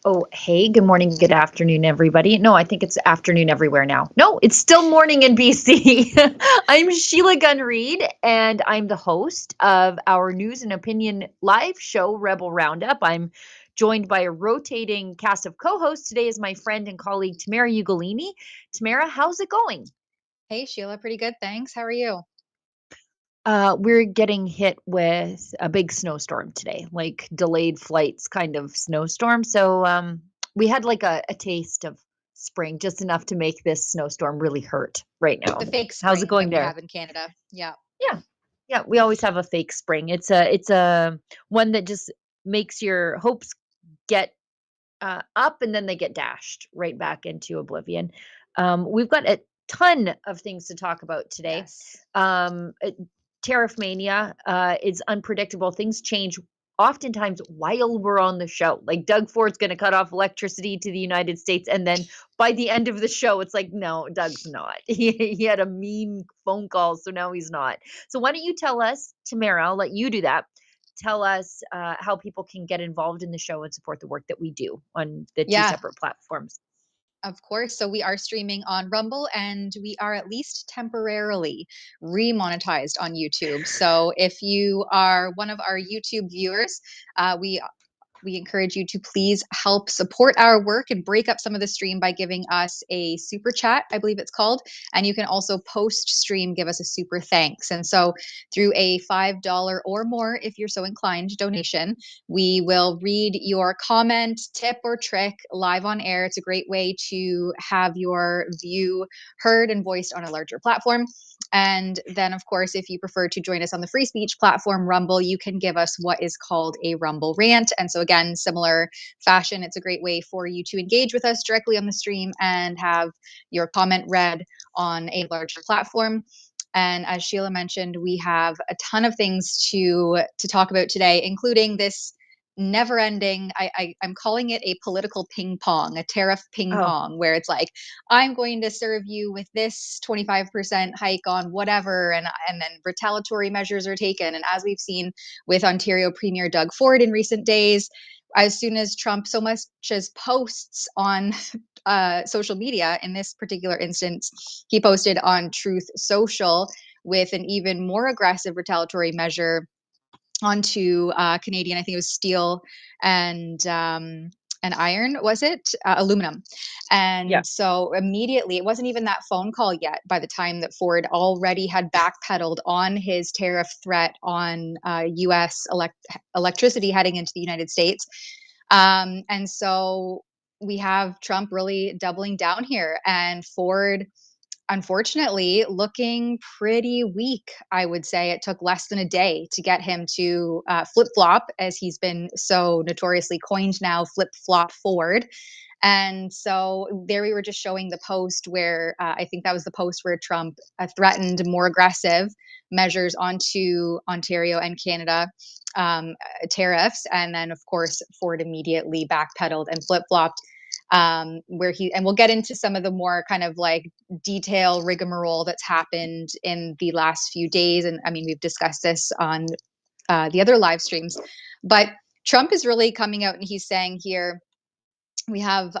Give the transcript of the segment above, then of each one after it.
Oh, hey, good morning, good afternoon, everybody. No, I think it's afternoon everywhere now. No, it's still morning in BC. I'm Sheila Gunn Reid, and I'm the host of our news and opinion live show, Rebel Roundup. I'm joined by a rotating cast of co-hosts. Today is my friend and colleague, Tamara Ugolini. Tamara, how's it going? Hey, Sheila, pretty good, thanks. How are you? We're getting hit with a big snowstorm today, like delayed flights kind of snowstorm. So we had like a taste of spring, just enough to make this snowstorm really hurt right now. The fake How's it spring going that we there? have in Canada. Yeah. Yeah. Yeah, we always have a fake spring. It's a one that just makes your hopes get up and then they get dashed right back into oblivion. We've got a ton of things to talk about today. Yes. Tariff mania is unpredictable. Things change oftentimes while we're on the show. Like Doug Ford's going to cut off electricity to the United States, and then by the end of the show, it's like, no, Doug's not. He had a mean phone call, so now he's not. So why don't you tell us, Tamara? I'll let you do that. Tell us how people can get involved in the show and support the work that we do on the two Yeah, separate platforms. of course. So we are streaming on Rumble and we are at least temporarily remonetized on YouTube. So if you are one of our YouTube viewers, we encourage you to please help support our work and break up some of the stream by giving us a super chat, I believe it's called. And you can also post stream, give us a super thanks. And so through a $5 or more, if you're so inclined, donation, we will read your comment, tip, or trick live on air. It's a great way to have your view heard and voiced on a larger platform. And then, of course, if you prefer to join us on the free speech platform, Rumble, you can give us what is called a Rumble rant. And so, again, similar fashion, it's a great way for you to engage with us directly on the stream and have your comment read on a larger platform. And as Sheila mentioned, we have a ton of things to talk about today, including this never-ending, I'm calling it a political ping pong, a tariff ping Oh, pong, where it's like, I'm going to serve you with this 25% hike on whatever, and then retaliatory measures are taken. And as we've seen with Ontario Premier Doug Ford in recent days, as soon as Trump so much as posts on social media, in this particular instance, he posted on Truth Social with an even more aggressive retaliatory measure onto Canadian, I think it was steel and iron, was it? Aluminum. yeah. And so immediately, it wasn't even that phone call yet by the time that Ford already had backpedaled on his tariff threat on US electricity heading into the United States. And so we have Trump really doubling down here, and Ford unfortunately looking pretty weak, I would say. It took less than a day to get him to flip flop, as he's been so notoriously coined now, flip flop forward. And so there we were just showing the post where I think that was the post where Trump threatened more aggressive measures onto Ontario and Canada tariffs. And then, of course, Ford immediately backpedaled and flip flopped. And we'll get into some of the more kind of like detail rigmarole that's happened in the last few days. And I mean, we've discussed this on the other live streams, but Trump is really coming out and he's saying here, we have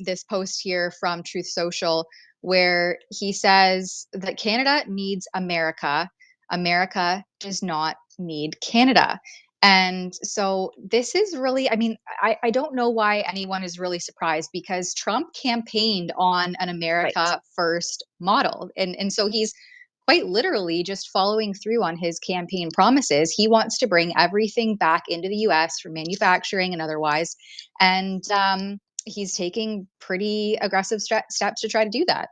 this post here from Truth Social where he says that Canada needs America. America does not need Canada. And so this is really, I mean, I don't know why anyone is really surprised because Trump campaigned on an Right. America first model. And so he's quite literally just following through on his campaign promises. He wants to bring everything back into the US for manufacturing and otherwise. And he's taking pretty aggressive steps to try to do that.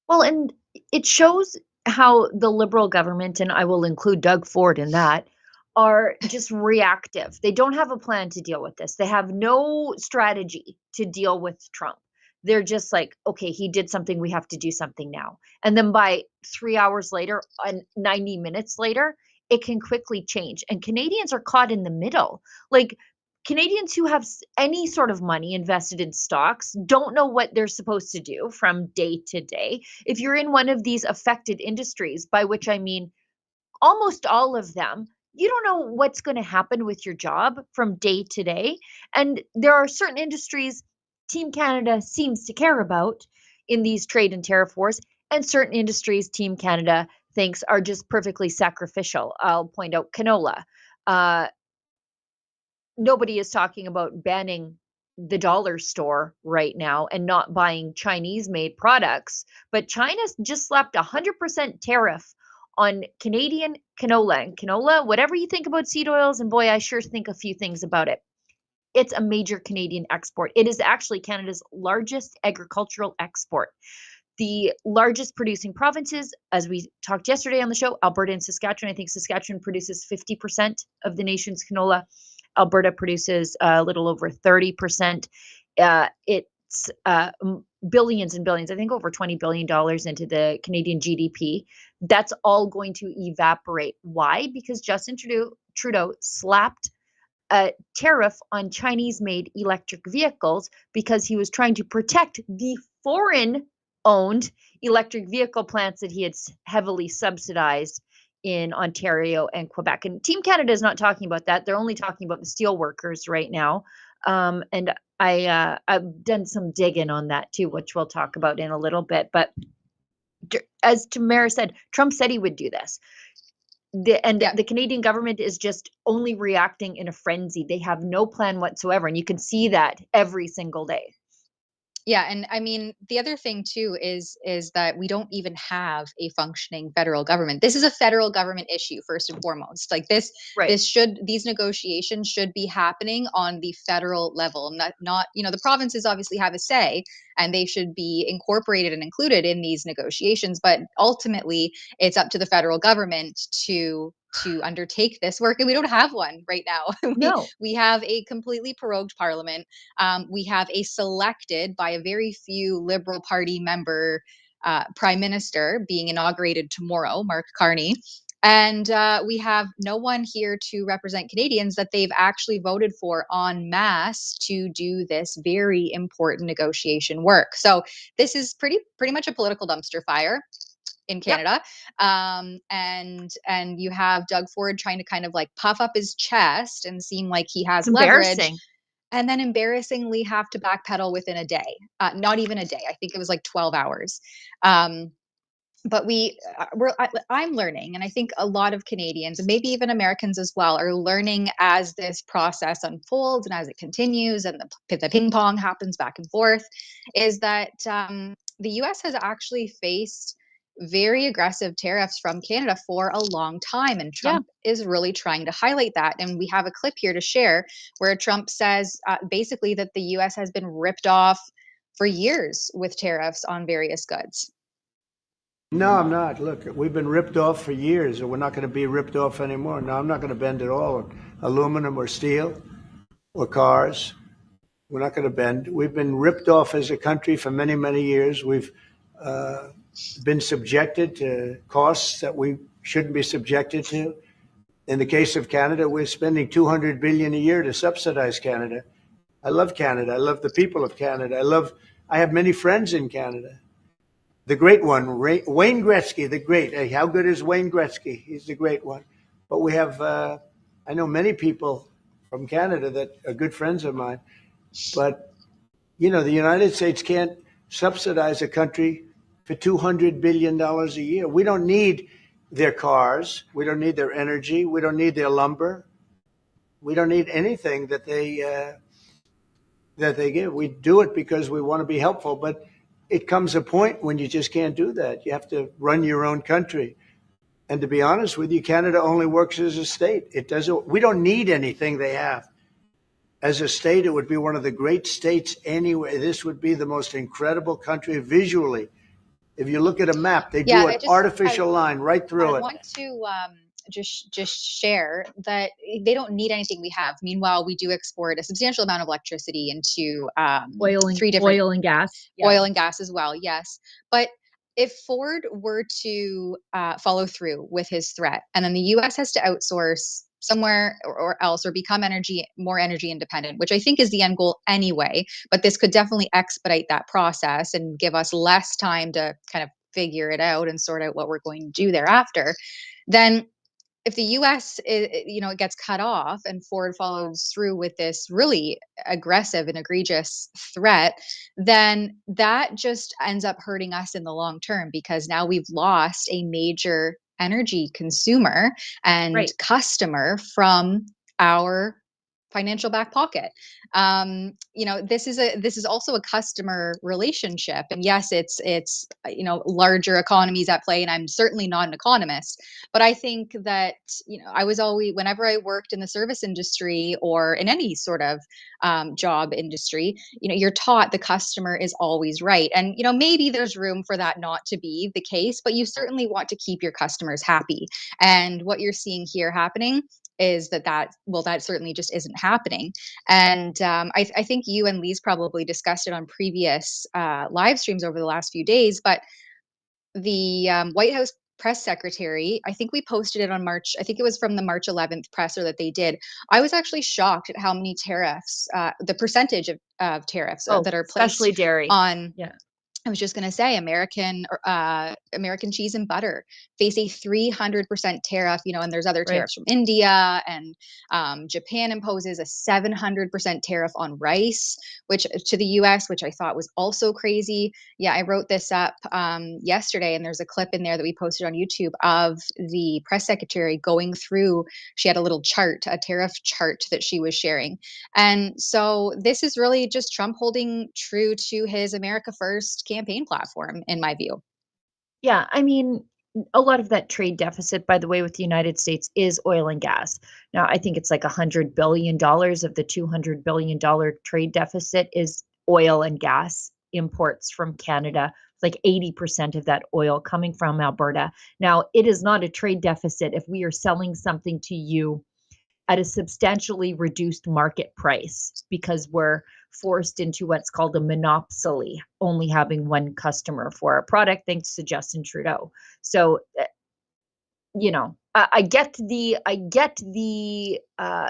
Well, and it shows how the Liberal government, and I will include Doug Ford in that, are just reactive. They don't have a plan to deal with this. They have no strategy to deal with Trump. They're just like, okay, he did something, we have to do something now. And then by 3 hours later and 90 minutes later, it can quickly change. And Canadians are caught in the middle. Like, Canadians who have any sort of money invested in stocks don't know what they're supposed to do from day to day. If you're in one of these affected industries, by which I mean almost all of them, you don't know what's going to happen with your job from day to day. And there are certain industries Team Canada seems to care about in these trade and tariff wars, and certain industries Team Canada thinks are just perfectly sacrificial. I'll point out canola. Uh, Nobody is talking about banning the dollar store right now and not buying Chinese made products, but China's just slapped 100% tariff on Canadian canola. And canola, whatever you think about seed oils, and boy, I sure think a few things about it. It's a major Canadian export. It is actually Canada's largest agricultural export. The largest producing provinces, as we talked yesterday on the show, Alberta and Saskatchewan. I think Saskatchewan produces 50% of the nation's canola. Alberta produces a little over 30%. It's billions and billions, I think over $20 billion into the Canadian GDP. That's all going to evaporate. Why? Because Justin Trudeau slapped a tariff on Chinese made electric vehicles because he was trying to protect the foreign owned electric vehicle plants that he had heavily subsidized in Ontario and Quebec. And Team Canada is not talking about that. They're only talking about the steel workers right now. And I've done some digging on that too, which we'll talk about in a little bit. But as Tamara said, Trump said he would do this. Yeah. The Canadian government is just only reacting in a frenzy. They have no plan whatsoever. And you can see that every single day. Yeah, and I mean, the other thing too is that we don't even have a functioning federal government. This is a federal government issue first and foremost. Like Right. these negotiations should be happening on the federal level, not the provinces obviously have a say and they should be incorporated and included in these negotiations, but ultimately it's up to the federal government to undertake this work, and we don't have one right now. No. We have a completely prorogued parliament. We have a selected by a very few Liberal Party member prime minister being inaugurated tomorrow, Mark Carney. And we have no one here to represent Canadians that they've actually voted for en masse to do this very important negotiation work. So this is pretty much a political dumpster fire in Yep. Canada. And you have Doug Ford trying to kind of like puff up his chest and seem like he It's has leverage, embarrassing. and then embarrassingly have to backpedal within a day. Not even a day. I think it was like 12 hours. But I'm learning, and I think a lot of Canadians and maybe even Americans as well are learning as this process unfolds and as it continues and the ping pong happens back and forth, is that the U.S. has actually faced very aggressive tariffs from Canada for a long time, and Yeah. Trump is really trying to highlight that. And we have a clip here to share where Trump says basically that the U.S. has been ripped off for years with tariffs on various goods. No, I'm not. Look, we've been ripped off for years, and we're not going to be ripped off anymore. No, I'm not going to bend at all on aluminum or steel or cars. We're not going to bend. We've been ripped off as a country for many, many years. We've been subjected to costs that we shouldn't be subjected to. In the case of Canada, we're spending $200 billion a year to subsidize Canada. I love Canada. I love the people of Canada. I have many friends in Canada. The great one, Wayne Gretzky, the great. Hey, how good is Wayne Gretzky? He's the great one. But we have, I know many people from Canada that are good friends of mine. But, the United States can't subsidize a country for $200 billion a year. We don't need their cars. We don't need their energy. We don't need their lumber. We don't need anything that they give. We do it because we want to be helpful. But it comes a point when you just can't do that. You have to run your own country. And to be honest with you, Canada only works as a state. We don't need anything they have. As a state, it would be one of the great states anyway. This would be the most incredible country visually. If you look at a map, they do an artificial line right through it. I want to just share that they don't need anything we have. Meanwhile, we do export a substantial amount of electricity into oil and gas. Oil and gas as well, yes. But if Ford were to follow through with his threat, and then the U.S. has to outsource somewhere or else, or become more energy independent, which I think is the end goal anyway, but this could definitely expedite that process and give us less time to kind of figure it out and sort out what we're going to do thereafter, then if the U.S. it gets cut off and Ford follows through with this really aggressive and egregious threat, then that just ends up hurting us in the long term, because now we've lost a major energy consumer and customer from our financial back pocket. This is also a customer relationship, and yes, it's larger economies at play, and I'm certainly not an economist, but I think that I was always, whenever I worked in the service industry or in any sort of job industry, you're taught the customer is always right, and maybe there's room for that not to be the case, but you certainly want to keep your customers happy. And what you're seeing here happening is that certainly just isn't happening. And I think you and Lee's probably discussed it on previous live streams over the last few days, but the White House press secretary, I think we posted it on March, I think it was from the March 11th presser that they did. I was actually shocked at how many tariffs, the percentage of tariffs that are placed especially dairy on. Yeah. I was just going to say, American cheese and butter face a 300% tariff, and there's other tariffs from India, and Japan imposes a 700% tariff on rice, which to the U.S., which I thought was also crazy. Yeah, I wrote this up yesterday, and there's a clip in there that we posted on YouTube of the press secretary going through. She had a little chart, a tariff chart that she was sharing. And so this is really just Trump holding true to his America First campaign platform, in my view. Yeah, I mean, a lot of that trade deficit, by the way, with the United States is oil and gas. Now, I think it's like $100 billion of the $200 billion trade deficit is oil and gas imports from Canada. Like 80% of that oil coming from Alberta. Now, it is not a trade deficit if we are selling something to you at a substantially reduced market price because we're forced into what's called a monopoly, only having one customer for a product, thanks to Justin Trudeau. So, I get the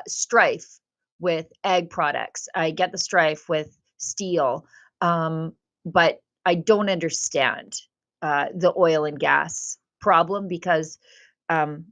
strife with ag products. I get the strife with steel, but I don't understand the oil and gas problem because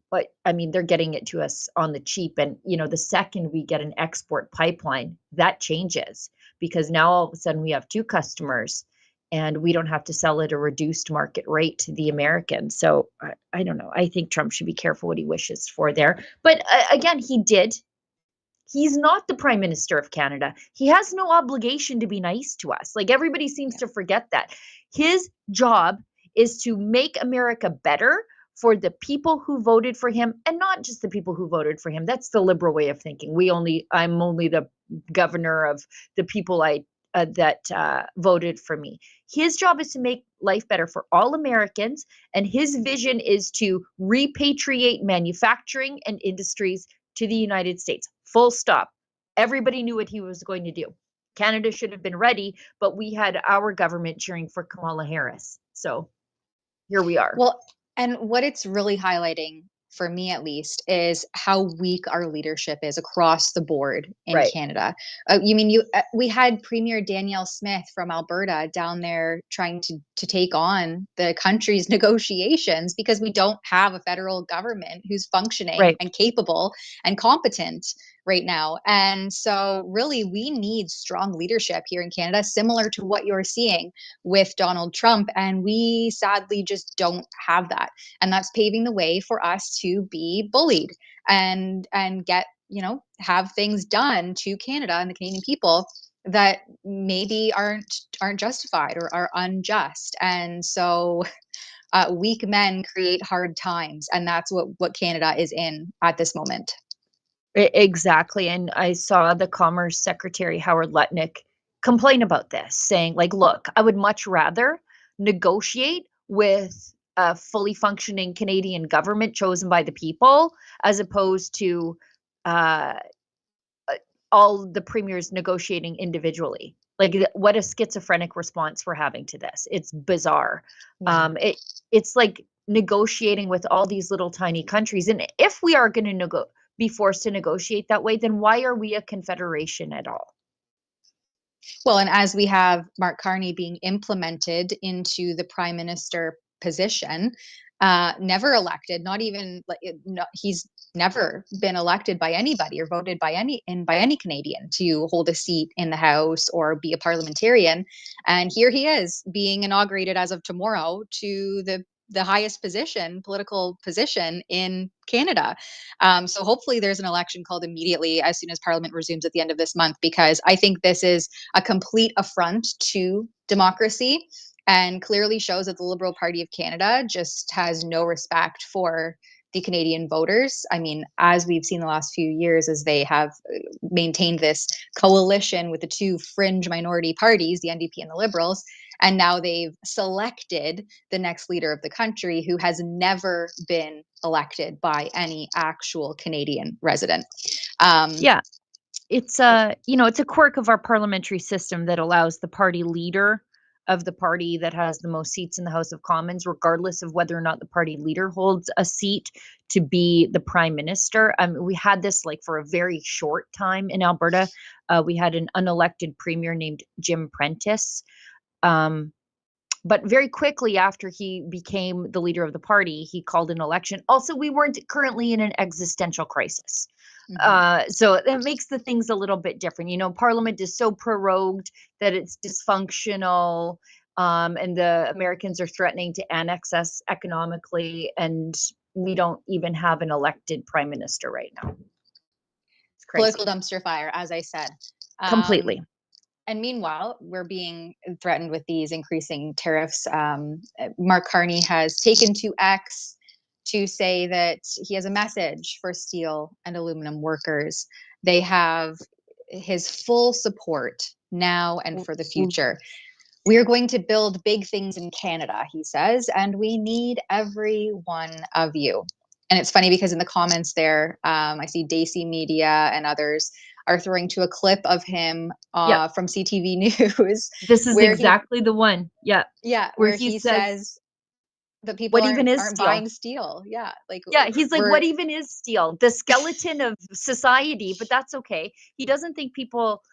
but I mean, they're getting it to us on the cheap. And, the second we get an export pipeline, that changes because now all of a sudden we have two customers and we don't have to sell at a reduced market rate to the Americans. So I don't know. I think Trump should be careful what he wishes for there. But again, he's not the prime minister of Canada. He has no obligation to be nice to us. Like everybody seems to forget that. His job is to make America better for the people who voted for him, and not just the people who voted for him. That's the liberal way of thinking. I'm only the governor of the people that voted for me. His job is to make life better for all Americans. And his vision is to repatriate manufacturing and industries to the United States. Full stop. Everybody knew what he was going to do. Canada should have been ready, but we had our government cheering for Kamala Harris. So here we are. Well, and what it's really highlighting, for me at least, is how weak our leadership is across the board in Right. Canada. We had Premier Danielle Smith from Alberta down there trying to take on the country's negotiations because we don't have a federal government who's functioning Right. and capable and competent right now. And so really we need strong leadership here in Canada, similar to what you're seeing with Donald Trump. And we sadly just don't have that. And that's paving the way for us to be bullied and get, have things done to Canada and the Canadian people that maybe aren't justified or are unjust. And so weak men create hard times. And that's what Canada is in at this moment. Exactly. And I saw the Commerce Secretary, Howard Lutnick, complain about this, saying, like, look, I would much rather negotiate with a fully functioning Canadian government chosen by the people as opposed to all the premiers negotiating individually. Like, what a schizophrenic response we're having to this. It's bizarre. Yeah. It's like negotiating with all these little tiny countries. And if we are going to be forced to negotiate that way, then why are we a confederation at all? Well, and as we have Mark Carney being implemented into the prime minister position, never elected, not even he's never been elected by anybody or voted by any Canadian to hold a seat in the House or be a parliamentarian. And here he is being inaugurated as of tomorrow to the highest political position in Canada. So hopefully there's an election called immediately as soon as Parliament resumes at the end of this month, because I think this is a complete affront to democracy and clearly shows that the Liberal Party of Canada just has no respect for the Canadian voters. I mean, as we've seen the last few years, as they have maintained this coalition with the two fringe minority parties, the NDP and the Liberals, and now they've selected the next leader of the country who has never been elected by any actual Canadian resident. Yeah, it's it's a quirk of our parliamentary system that allows the party leader of the party that has the most seats in the House of Commons, regardless of whether or not the party leader holds a seat, to be the prime minister. We had this like for a very short time in Alberta. We had an unelected premier named Jim Prentice. But very quickly after he became the leader of the party, he called an election. Also, we weren't currently in an existential crisis. So that makes the things a little bit different. Parliament is so prorogued that it's dysfunctional, and the Americans are threatening to annex us economically, and we don't even have an elected prime minister right now. It's crazy. Political dumpster fire, as I said. Completely. And meanwhile, we're being threatened with these increasing tariffs. Mark Carney has taken to X to say that he has a message for steel and aluminum workers. They have his full support now and for the future. We are going to build big things in Canada, he says, and we need every one of you. And it's funny because in the comments there, I see Daisy Media and others are throwing to a clip of him from CTV News. This is exactly the one. Yeah. Yeah. Where he says that people aren't buying steel. Yeah. He's like, what even is steel? The skeleton of society, but that's okay. He doesn't think people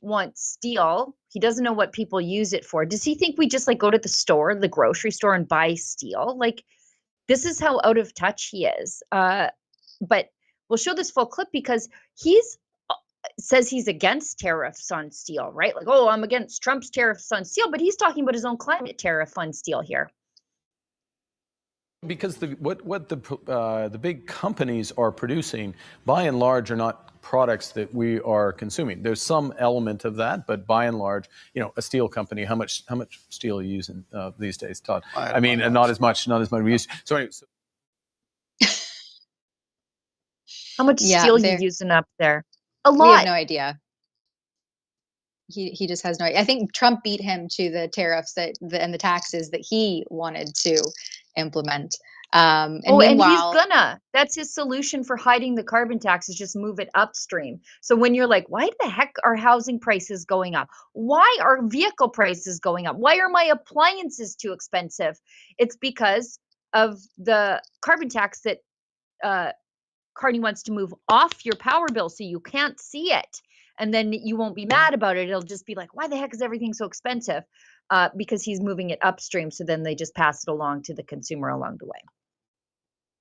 want steel. He doesn't know what people use it for. Does he think we just go to the grocery store and buy steel? This is how out of touch he is. But we'll show this full clip because says he's against tariffs on steel, right? I'm against Trump's tariffs on steel, but he's talking about his own climate tariff on steel here. Because what the big companies are producing, by and large, are not products that we are consuming. There's some element of that, but by and large, a steel company. How much steel are you using these days, Todd? I mean, not as much we used. So anyway. How much steel are you using up there? A lot. We have no idea. He just has no idea. I think Trump beat him to the tariffs and the taxes that he wanted to implement. And Oh, and he's meanwhile, gonna. That's his solution for hiding the carbon tax is just move it upstream. So when you're like, why the heck are housing prices going up? Why are vehicle prices going up? Why are my appliances too expensive? It's because of the carbon tax that Carney wants to move off your power bill so you can't see it. And then you won't be mad about it. It'll just be like, why the heck is everything so expensive? Because he's moving it upstream. So then they just pass it along to the consumer along the way.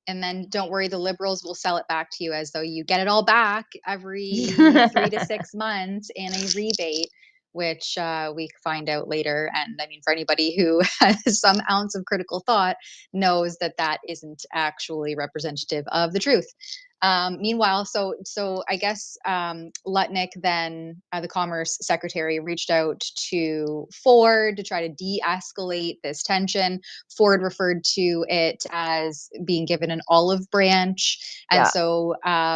and then don't worry, the liberals will sell it back to you as though you get it all back every 3 to 6 months in a rebate, which we find out later. And I mean, for anybody who has some ounce of critical thought, knows that that isn't actually representative of the truth. Meanwhile, so I guess Lutnick, then the Commerce Secretary, reached out to Ford to try to de-escalate this tension. Ford referred to it as being given an olive branch, and Yeah. so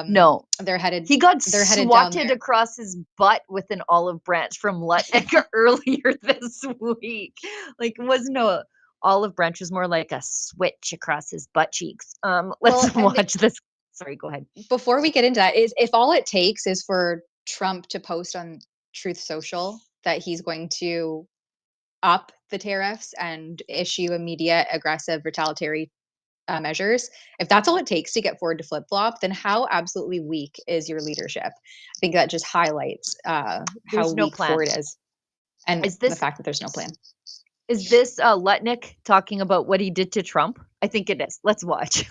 No, they're headed. he got They're headed down swatted there. across his butt with an olive branch from Lutnick earlier this week. Like, it wasn't a olive branch, it was more like a switch across his butt cheeks. Let's Well, and watch this. Sorry, go ahead. before we get into that, is if all it takes is for Trump to post on Truth Social that he's going to up the tariffs and issue immediate, aggressive, retaliatory measures, if that's all it takes to get Ford to flip flop, then how absolutely weak is your leadership? I think that just highlights how There's no weak plan. Ford is, and Is the this fact that there's no plan. is this Lutnick talking about what he did to Trump? I think it is. Let's watch.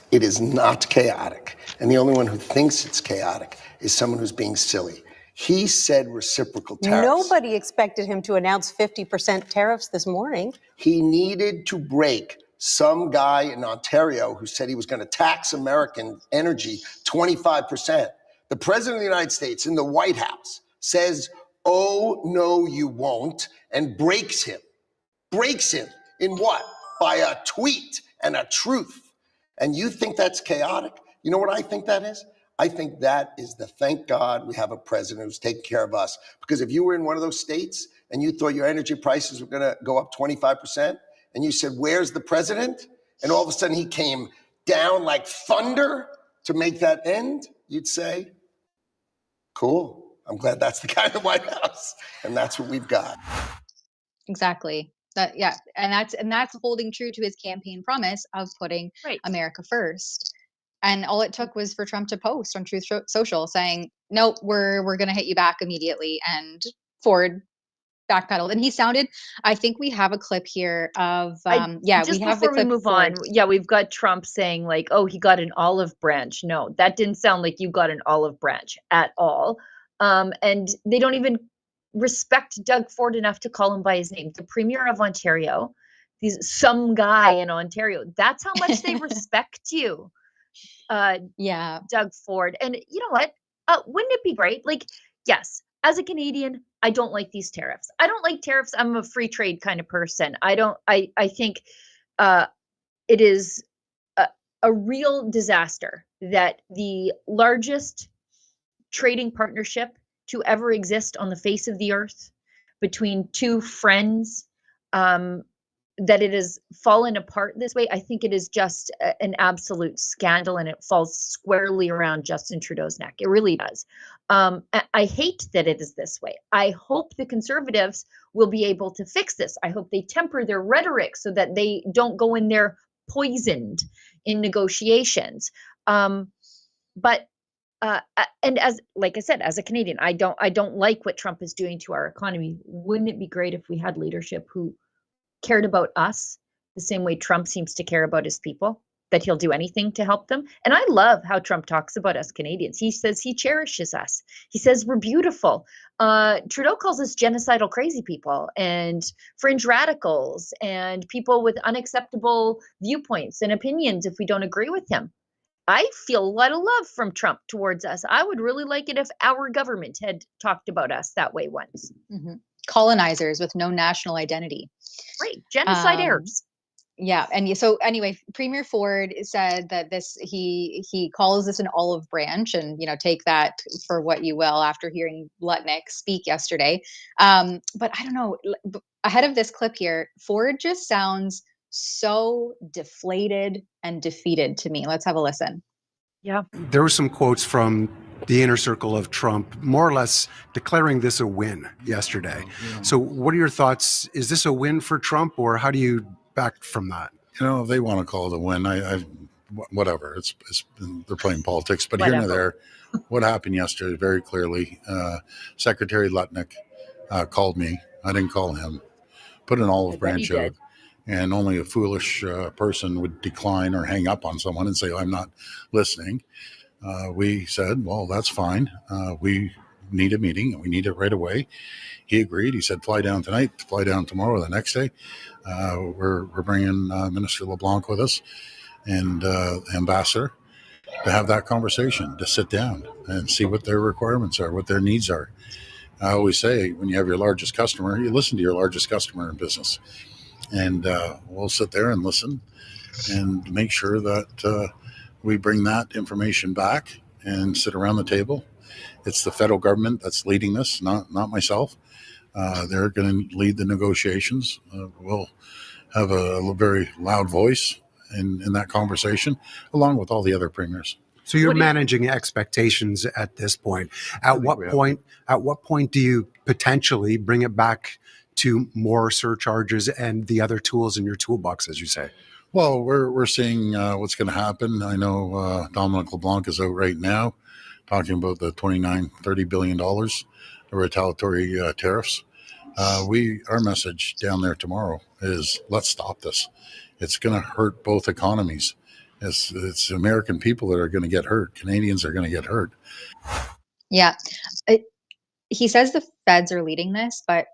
It is not chaotic. And the only one who thinks it's chaotic is someone who's being silly. He said reciprocal tariffs. Nobody expected him to announce 50% tariffs this morning. He needed to break some guy in Ontario who said he was going to tax American energy 25%. The president of the United States in the White House says, "Oh, no, you won't," and breaks him. Breaks him in what? By a tweet and a truth. And you think that's chaotic? You know what I think that is? I think that is the thank God we have a president who's taking care of us. Because if you were in one of those states and you thought your energy prices were going to go up 25%, and you said, "Where's the president?" and all of a sudden he came down like thunder to make that end, you'd say, cool. I'm glad that's the guy in the White House. And that's what we've got. Exactly. That, yeah, and that's holding true to his campaign promise of putting Right. America first. And all it took was for Trump to post on Truth Social saying, "Nope, we're going to hit you back immediately," and Ford backpedaled. And he sounded. I think we have a clip here of Just we have the before we clip. move Ford. on, yeah, we've got Trump saying like, "Oh, he got an olive branch." No, that didn't sound like you got an olive branch at all. And they don't even respect Doug Ford enough to call him by his name. The Premier of Ontario, some guy in Ontario. That's how much they respect you, Yeah. Doug Ford. And you know what? Wouldn't it be great? Like, yes, as a Canadian, I don't like these tariffs. I don't like tariffs. I'm a free trade kind of person. I think it is a real disaster that the largest trading partnership to ever exist on the face of the earth between two friends, that it has fallen apart this way. I think it is just an absolute scandal, and it falls squarely around Justin Trudeau's neck. It really does. I hate that it is this way. I hope the Conservatives will be able to fix this. I hope they temper their rhetoric so that they don't go in there poisoned in negotiations. But and as like I said, as a Canadian, I don't like what Trump is doing to our economy. Wouldn't it be great if we had leadership who cared about us the same way Trump seems to care about his people, that he'll do anything to help them? And I love how Trump talks about us Canadians. He says he cherishes us. He says we're beautiful. Trudeau calls us genocidal crazy people and fringe radicals and people with unacceptable viewpoints and opinions if we don't agree with him. I feel a lot of love from Trump towards us. I would really like it if our government had talked about us that way once. Mm-hmm. Colonizers with no national identity. Right. Genocide heirs. Yeah, and so anyway, Premier Ford said that he calls this an olive branch, and take that for what you will after hearing Lutnick speak yesterday. But I don't know. Ahead of this clip here, Ford just sounds so deflated and defeated to me. Let's have a listen. Yeah. There were some quotes from the inner circle of Trump, more or less declaring this a win yesterday. So what are your thoughts? Is this a win for Trump, or how do you back from that? If they want to call it a win, whatever. It's they're playing politics. But here and there, what happened yesterday very clearly. Secretary Lutnick called me. I didn't call him. Put an olive branch out, and only a foolish person would decline or hang up on someone and say, "I'm not listening." We said, "Well, that's fine. We need a meeting, and we need it right away." He agreed. He said, "Fly down tonight, fly down tomorrow, the next day." We're bringing Minister LeBlanc with us and Ambassador to have that conversation, to sit down and see what their requirements are, what their needs are. I always say, when you have your largest customer, you listen to your largest customer in business. And we'll sit there and listen and make sure that we bring that information back and sit around the table. It's the federal government that's leading this, not myself. They're going to lead the negotiations. We'll have a very loud voice in that conversation, along with all the other premiers. So you're managing expectations at this point. At what point do you potentially bring it back to more surcharges and the other tools in your toolbox, as you say? Well, we're seeing what's going to happen. I know Dominic LeBlanc is out right now talking about the $29-30 billion of retaliatory tariffs. Our message down there tomorrow is, let's stop this. It's going to hurt both economies. It's American people that are going to get hurt. Canadians are going to get hurt. Yeah. He says the feds are leading this, but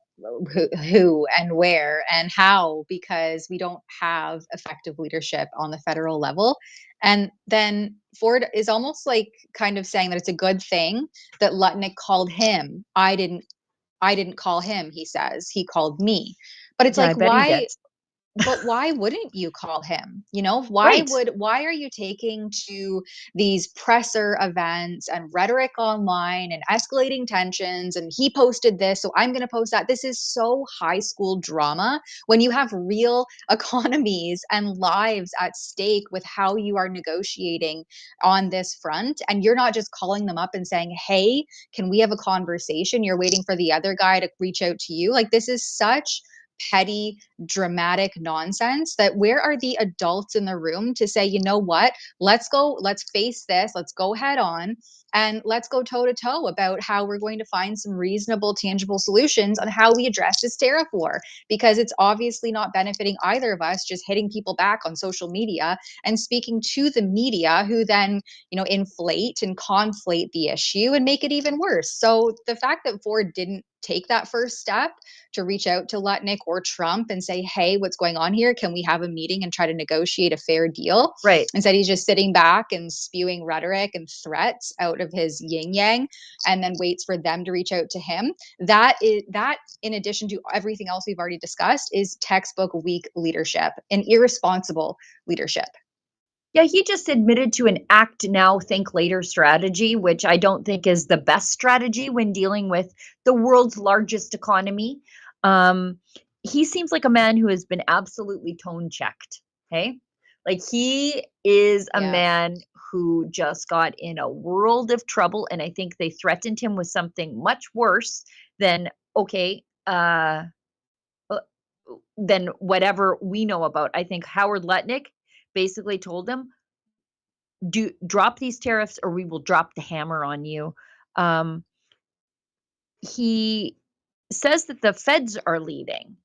who and where and how? Because we don't have effective leadership on the federal level. And then Ford is almost like kind of saying that it's a good thing that Lutnick called him. I didn't call him, he says. He called me. But it's Yeah, I like, bet he why? did. But why wouldn't you call him? Right. Why are you taking to these presser events and rhetoric online and escalating tensions, and he posted this, so I'm going to post that? This is so high school drama when you have real economies and lives at stake with how you are negotiating on this front, and you're not just calling them up and saying, "Hey, can we have a conversation?" You're waiting for the other guy to reach out to you. Like, this is such petty, dramatic nonsense that where are the adults in the room to say, you know what, let's face this, let's go head on, and let's go toe to toe about how we're going to find some reasonable, tangible solutions on how we address this tariff war, because it's obviously not benefiting either of us just hitting people back on social media and speaking to the media, who then, inflate and conflate the issue and make it even worse. So the fact that Ford didn't take that first step to reach out to Lutnick or Trump and say, "Hey, what's going on here? Can we have a meeting and try to negotiate a fair deal?" Right. Instead, he's just sitting back and spewing rhetoric and threats out of his yin yang, and then waits for them to reach out to him. That, in addition to everything else we've already discussed, is textbook weak leadership and irresponsible leadership. Yeah, he just admitted to an act now, think later strategy, which I don't think is the best strategy when dealing with the world's largest economy. He seems like a man who has been absolutely tone checked. Okay. Like, he is a man who just got in a world of trouble. And I think they threatened him with something much worse than, than whatever we know about. I think Howard Lutnick basically told him, drop these tariffs or we will drop the hammer on you. He says that the feds are leading.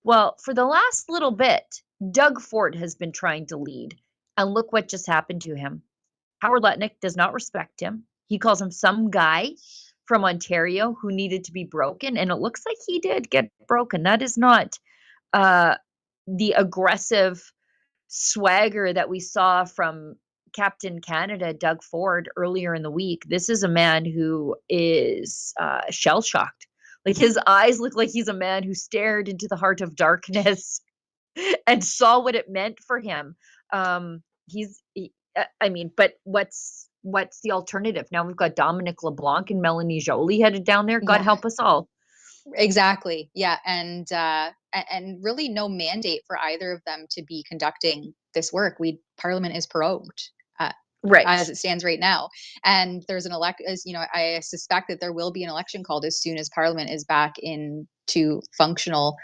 Well, for the last little bit, Doug Ford has been trying to lead. And look what just happened to him. Howard Lutnick does not respect him. He calls him some guy from Ontario who needed to be broken. And it looks like he did get broken. That is not the aggressive swagger that we saw from Captain Canada, Doug Ford, earlier in the week. This is a man who is shell shocked. Like, his eyes look like he's a man who stared into the heart of darkness. and saw what it meant for him. I mean, but what's the alternative? Now we've got Dominic LeBlanc and Melanie Joly headed down there. God Yeah. help us all. Exactly. Yeah. And really no mandate for either of them to be conducting this work. Parliament is prorogued. Right. As it stands right now. And there's I suspect that there will be an election called as soon as Parliament is back into functional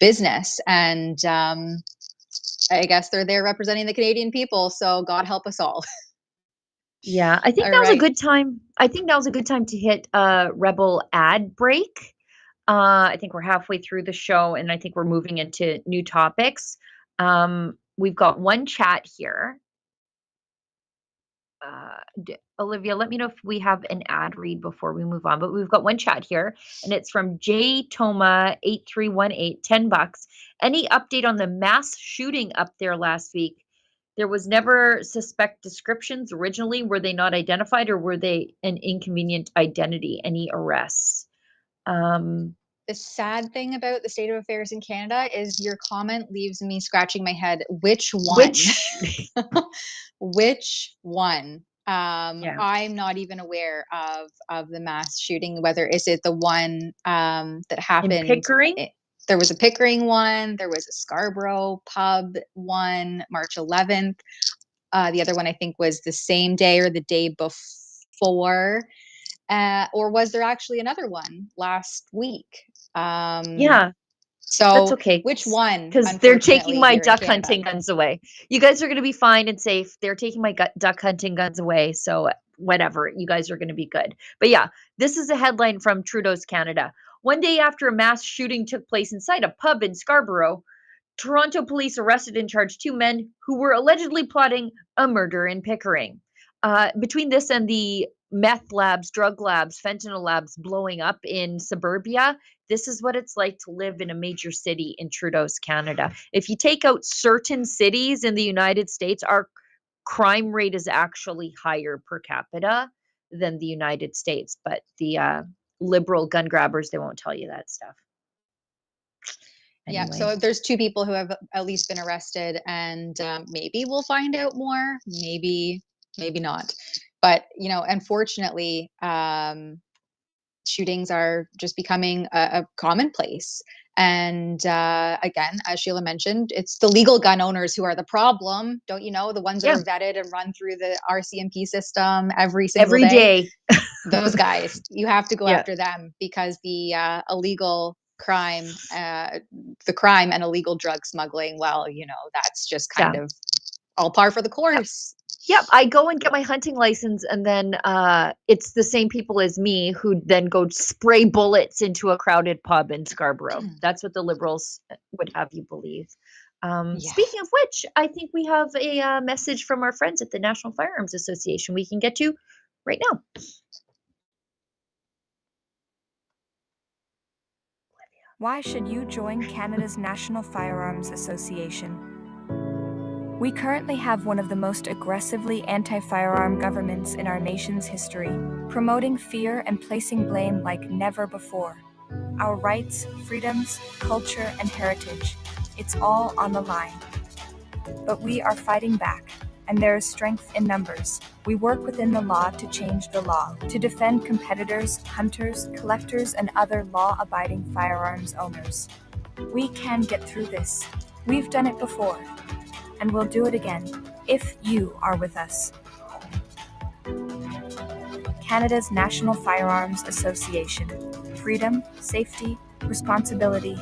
business. And I guess they're there representing the Canadian people. So God help us all. Yeah, I think All now's a right. good time. I think now's a good time to hit Rebel ad break. I think we're halfway through the show, and I think we're moving into new topics. We've got one chat here. Olivia, let me know if we have an ad read before we move on. But we've got one chat here, and it's from J Toma 8318, $10. Any update on the mass shooting up there last week? There was never suspect descriptions originally. Were they not identified, or were they an inconvenient identity? Any arrests? The sad thing about the state of affairs in Canada is your comment leaves me scratching my head. Which one? Which one? Yeah. I'm not even aware of the mass shooting. Whether is it the one that happened In Pickering? There was a Pickering one. There was a Scarborough pub one, March 11th. The other one I think was the same day or the day before. Or was there actually another one last week? Yeah. So that's okay. Which one? Because they're taking my duck hunting guns away. You guys are going to be fine and safe. They're taking my duck hunting guns away. So whatever, you guys are going to be good. But yeah, this is a headline from Trudeau's Canada. One day after a mass shooting took place inside a pub in Scarborough, Toronto police arrested and charged 2 men who were allegedly plotting a murder in Pickering. Between this and the meth labs, drug labs, fentanyl labs blowing up in suburbia, this is what it's like to live in a major city in Trudeau's Canada. If you take out certain cities in the United States, our crime rate is actually higher per capita than the United States. But the liberal gun grabbers, they won't tell you that stuff. Yeah, Anyway. so there's 2 people who have at least been arrested, and maybe we'll find out more, maybe not. But, unfortunately, shootings are just becoming a commonplace. And again, as Sheila mentioned, it's the legal gun owners who are the problem. Don't you know? The ones that are vetted and run through the RCMP system every single day. Those guys, you have to go after them, because the illegal crime, the crime and illegal drug smuggling, well, that's just kind of all par for the course. Yep, I go and get my hunting license, and then it's the same people as me who then go spray bullets into a crowded pub in Scarborough. That's what the Liberals would have you believe. Speaking of which, I think we have a message from our friends at the National Firearms Association we can get to right now. Why should you join Canada's National Firearms Association? We currently have one of the most aggressively anti-firearm governments in our nation's history, promoting fear and placing blame like never before. Our rights, freedoms, culture, and heritage, it's all on the line. But we are fighting back, and there is strength in numbers. We work within the law to change the law, to defend competitors, hunters, collectors, and other law-abiding firearms owners. We can get through this. We've done it before. And we'll do it again, if you are with us. Canada's National Firearms Association. Freedom, safety, responsibility.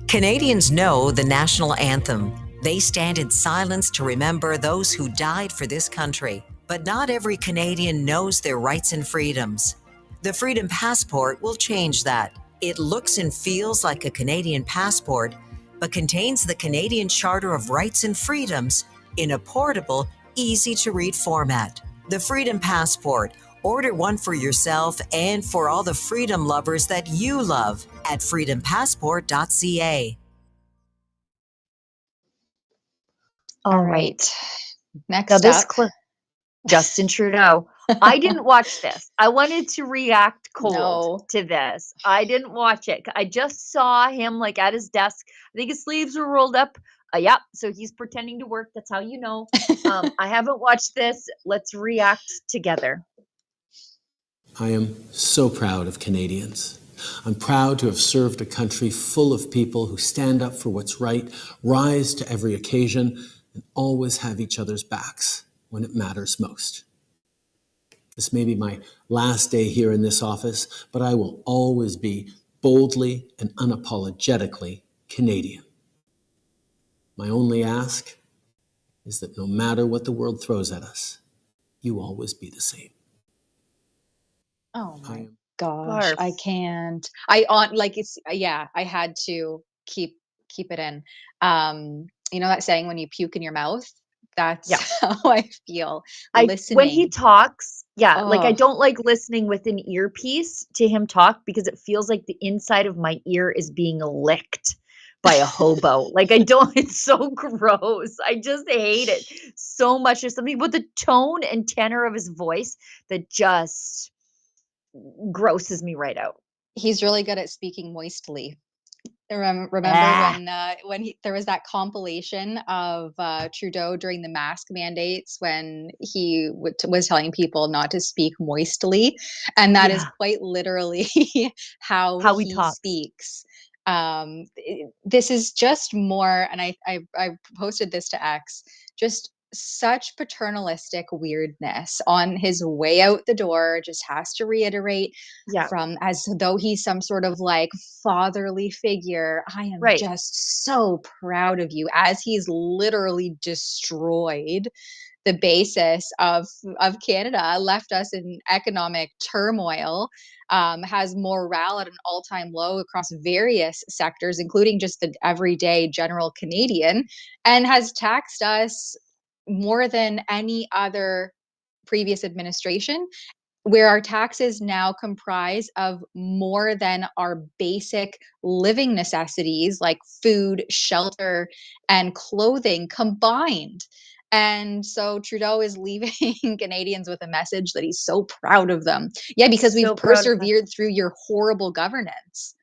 Canadians know the national anthem. They stand in silence to remember those who died for this country. But not every Canadian knows their rights and freedoms. The Freedom Passport will change that. It looks and feels like a Canadian passport, but contains the Canadian Charter of Rights and Freedoms in a portable, easy-to-read format. The Freedom Passport. Order one for yourself and for all the freedom lovers that you love at freedompassport.ca. All right. Next up. Justin Trudeau. I didn't watch this. I wanted to react cold No. to this. I didn't watch it. I just saw him like at his desk. I think his sleeves were rolled up. Yeah, so he's pretending to work. That's how you know. I haven't watched this. Let's react together. I am so proud of Canadians. I'm proud to have served a country full of people who stand up for what's right, rise to every occasion, and always have each other's backs when it matters most. This may be my last day here in this office, but I will always be boldly and unapologetically Canadian. My only ask is that no matter what the world throws at us, you always be the same. Oh I my am gosh, I Barf. can't. I on like it's yeah, I had to keep it in. You know that saying when you puke in your mouth? Yeah. That's how I feel When he listening. talks, yeah, like I Oh, don't like listening with an earpiece to him talk because it feels like the inside of my ear is being licked by a hobo. Like I don't it's so gross. I just hate it so much. There's something about the tone and tenor of his voice that just grosses me right out. he's really good at speaking moistly. Remember Ah, when there was that compilation of Trudeau during the mask mandates when he was telling people not to speak moistly, and that is yeah, quite literally how how he he talks. speaks. This is just more, and I posted this to X. Just such paternalistic weirdness on his way out the door. Just has to reiterate Yeah, from as though he's some sort of like fatherly figure. I am right. just so proud of you as he's literally destroyed the basis of Canada, left us in economic turmoil, has morale at an all-time low across various sectors, including just the everyday general Canadian, and has taxed us more than any other previous administration, where our taxes now comprise of more than our basic living necessities like food, shelter, and clothing combined. And so Trudeau is leaving Canadians with a message that he's so proud of them. Yeah, because we've So proud of us. persevered through your horrible governance.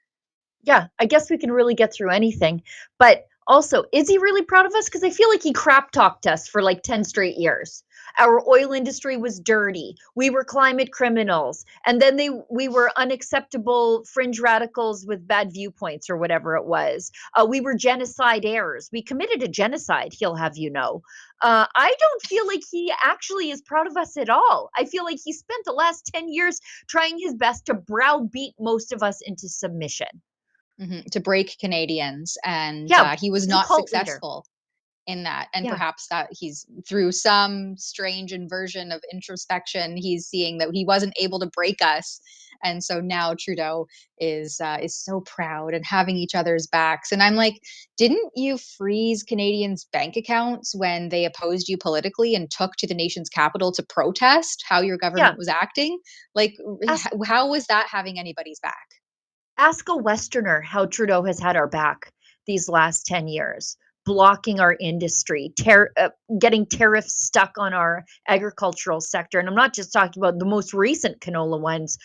Yeah, I guess we can really get through anything. But also, is he really proud of us? Because I feel like he crap talked us for like 10 straight years. Our oil industry was dirty. We were climate criminals. And then we were unacceptable fringe radicals with bad viewpoints or whatever it was. We were genocide heirs. We committed a genocide, he'll have you know. I don't feel like he actually is proud of us at all. I feel like he spent the last 10 years trying his best to browbeat most of us into submission. To break Canadians, and Yeah, he was he's a not cult leader. successful in that. And Yeah, perhaps that he's through some strange inversion of introspection, he's seeing that he wasn't able to break us, and so now Trudeau is so proud and having each other's backs. And I'm like, didn't you freeze Canadians' bank accounts when they opposed you politically and took to the nation's capital to protest how your yeah. government was acting? Like, Ask how was that having anybody's back? ask a Westerner how Trudeau has had our back these last 10 years, blocking our industry, getting tariffs stuck on our agricultural sector. And I'm not just talking about the most recent canola ones.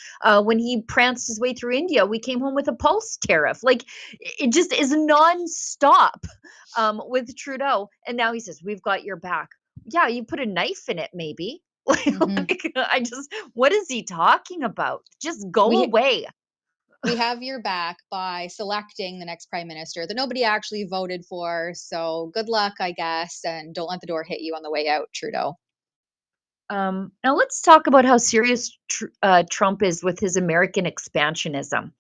When he pranced his way through India, we came home with a pulse tariff. Like it just is nonstop with Trudeau. And now he says, we've got your back. Yeah, you put a knife in it, maybe. Hmm. What is he talking about? Just go We away. we have your back by selecting the next prime minister that nobody actually voted for. So good luck, I guess, and don't let the door hit you on the way out, Trudeau. Now let's talk about how serious Trump is with his American expansionism.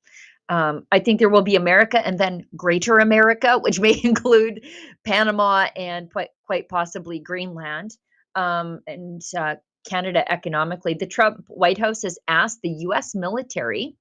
I think there will be America and then Greater America, which may include Panama and quite possibly Greenland and Canada economically. The Trump White House has asked the U.S. military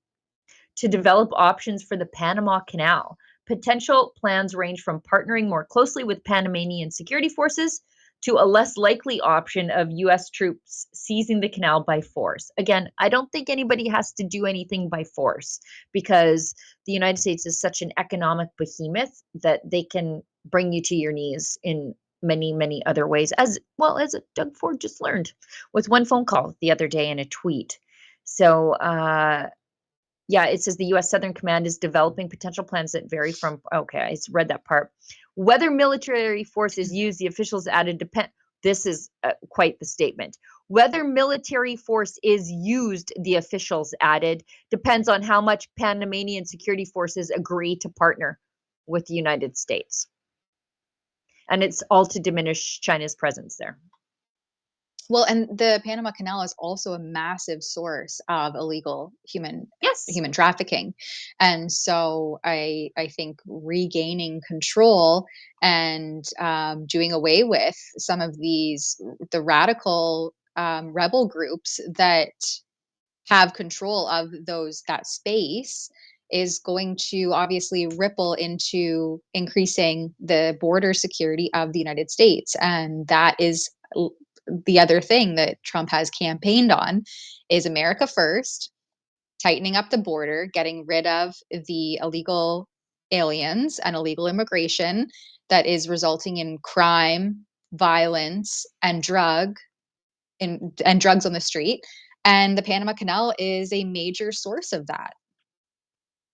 to develop options for the Panama Canal. Potential plans range from partnering more closely with Panamanian security forces to a less likely option of US troops seizing the canal by force. Again, I don't think anybody has to do anything by force because the United States is such an economic behemoth that they can bring you to your knees in many, many other ways, as well as Doug Ford just learned with one phone call the other day and a tweet. So, yeah, it says the U.S. Southern Command is developing potential plans that vary from, okay, I read that part. Whether military force is used, the officials added, this is quite the statement. Whether military force is used, the officials added, depends on how much Panamanian security forces agree to partner with the United States. And it's all to diminish China's presence there. Well, and the Panama Canal is also a massive source of illegal human trafficking. And so I think regaining control and doing away with some of the radical rebel groups that have control of that space is going to obviously ripple into increasing the border security of the United States. And that is the other thing that Trump has campaigned on is America first, tightening up the border, getting rid of the illegal aliens and illegal immigration that is resulting in crime, violence, and drugs on the street. And the Panama Canal is a major source of that.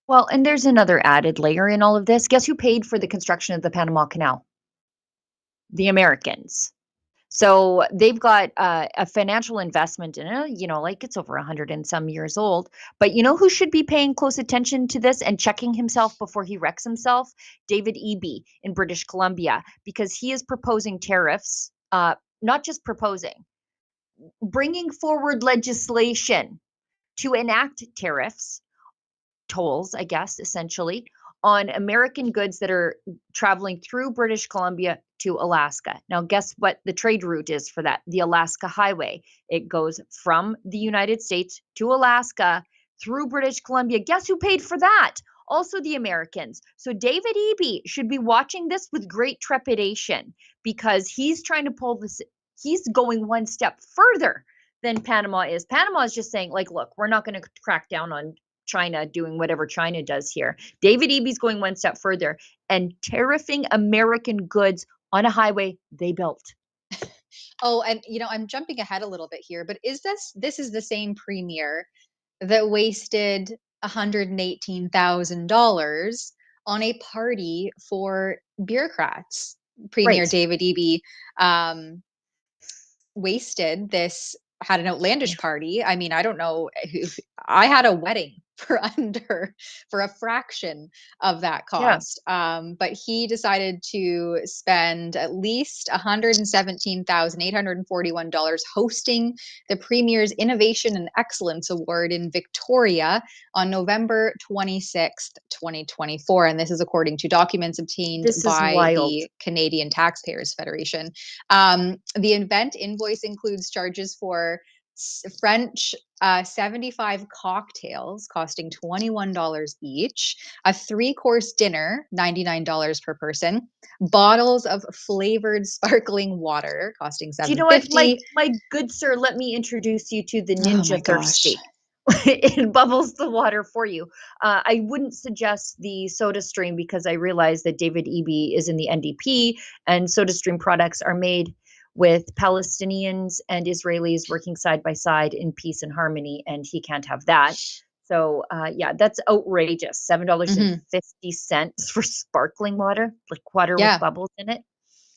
Well, and there's another added layer in all of this. Guess who paid for the construction of the Panama Canal? The Americans. So they've got a financial investment in it, like it's over 100 and some years old. But you know who should be paying close attention to this and checking himself before he wrecks himself? David Eby in British Columbia, because he is proposing tariffs, not just proposing, bringing forward legislation to enact tariffs, tolls, I guess, essentially, on American goods that are traveling through British Columbia to Alaska. Now, guess what the trade route is for that? The Alaska Highway. It goes from the United States to Alaska through British Columbia. Guess who paid for that? Also the Americans. So David Eby should be watching this with great trepidation because he's trying to pull this. He's going one step further than Panama is. Panama is just saying, like, look, we're not going to crack down on China doing whatever China does here. David Eby's going one step further and tariffing American goods on a highway they built. Oh, and I'm jumping ahead a little bit here, but this is the same premier that wasted $118,000 on a party for bureaucrats. Premier David Eby had an outlandish party. I mean, I don't know. I had a wedding for a fraction of that cost. But he decided to spend at least $117,841 hosting the Premier's Innovation and Excellence Award in Victoria on November 26th, 2024. And this is according to documents obtained by the Canadian Taxpayers Federation. The event invoice includes charges for French 75 cocktails costing $21 each, a 3-course dinner, $99 per person, bottles of flavored sparkling water costing $7.50. Do you know what, my good sir? Let me introduce you to the Ninja Thirsty. It bubbles the water for you. I wouldn't suggest the SodaStream because I realize that David Eby is in the NDP and SodaStream products are made with Palestinians and Israelis working side by side in peace and harmony, and he can't have that. So, yeah, that's outrageous. $7.50 for sparkling water, like water with bubbles in it.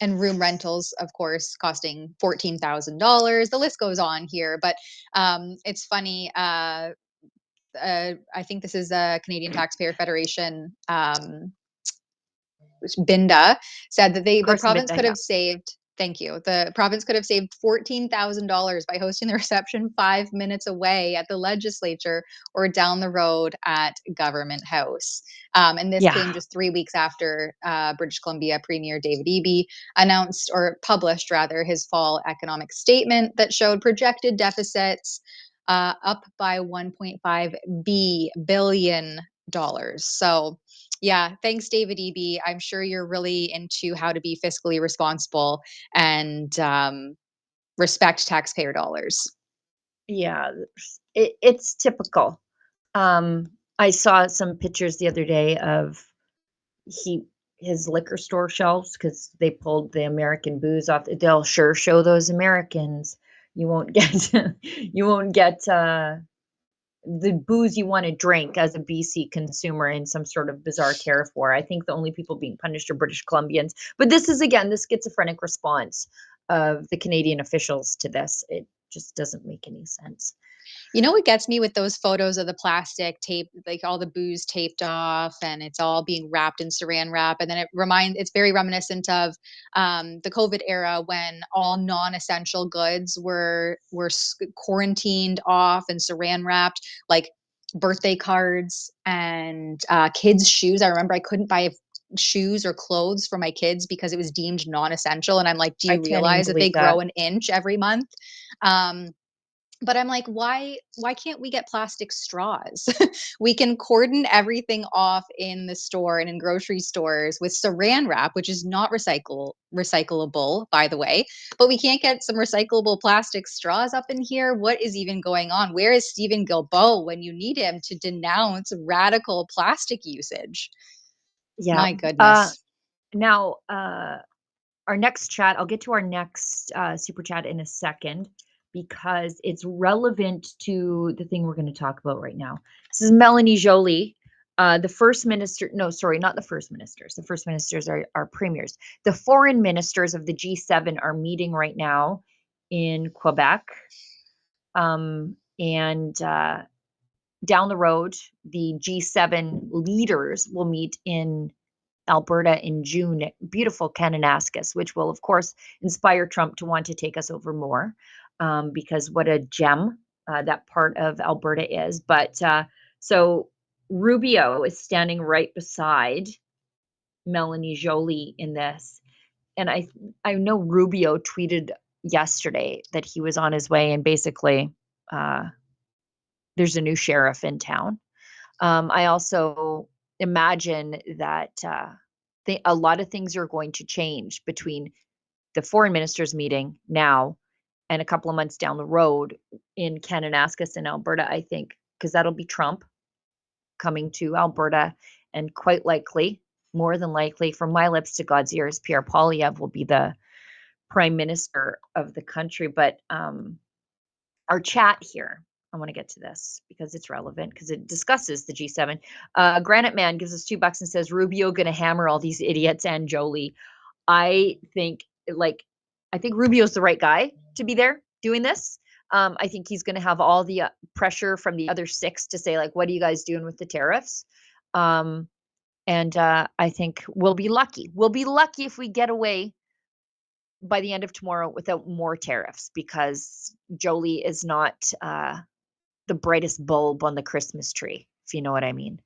And room rentals, of course, costing $14,000. The list goes on here, but it's funny. I think this is a Canadian Taxpayer Federation. Binda said that the province could have saved. Thank you. The province could have saved $14,000 by hosting the reception 5 minutes away at the legislature or down the road at Government House. And this came just 3 weeks after British Columbia Premier David Eby published his fall economic statement that showed projected deficits up by $1.5 billion. So, yeah, thanks, David Eby. I'm sure you're really into how to be fiscally responsible and respect taxpayer dollars. Yeah, it's typical. I saw some pictures the other day of his liquor store shelves because they pulled the American booze off. They'll sure show those Americans. You won't get you won't get the booze you want to drink as a BC consumer in some sort of bizarre tariff war. I think the only people being punished are British Columbians. But this is again the schizophrenic response of the Canadian officials to this. It just doesn't make any sense. You know what gets me with those photos of the plastic tape, like all the booze taped off, and it's all being wrapped in saran wrap, and then it's very reminiscent of the COVID era when all non-essential goods were quarantined off and saran wrapped, like birthday cards and kids' shoes. I remember I couldn't buy shoes or clothes for my kids because it was deemed non-essential, and I'm like, do I you can't even realize that they believe that. grow an inch every month? But I'm like, why can't we get plastic straws? We can cordon everything off in the store and in grocery stores with saran wrap, which is not recyclable, by the way. But we can't get some recyclable plastic straws up in here. What is even going on? Where is Stephen Guilbeault when you need him to denounce radical plastic usage? Yeah. My goodness. Now, our next chat, I'll get to our next super chat in a second because it's relevant to the thing we're going to talk about right now. This is Melanie Joly, the first minister. No, sorry, not the first ministers. The first ministers are premiers. The foreign ministers of the G7 are meeting right now in Quebec. And down the road, the G7 leaders will meet in Alberta in June, beautiful Kananaskis, which will, of course, inspire Trump to want to take us over more because what a gem that part of Alberta is. But so Rubio is standing right beside Melanie Joly in this. And I know Rubio tweeted yesterday that he was on his way and basically there's a new sheriff in town. I also imagine that a lot of things are going to change between the foreign ministers meeting now and a couple of months down the road in Kananaskis in Alberta, I think, because that'll be Trump coming to Alberta, and quite likely, more than likely, from my lips to God's ears, Pierre Poilievre will be the prime minister of the country. But our chat here, I want to get to this because it's relevant because it discusses the G7. Granite Man gives us $2 and says Rubio going to hammer all these idiots and Joly. I think Rubio's the right guy to be there doing this. I think he's going to have all the pressure from the other six to say, like, what are you guys doing with the tariffs? And I think we'll be lucky. We'll be lucky if we get away by the end of tomorrow without more tariffs because Joly is not the brightest bulb on the Christmas tree, if you know what I mean.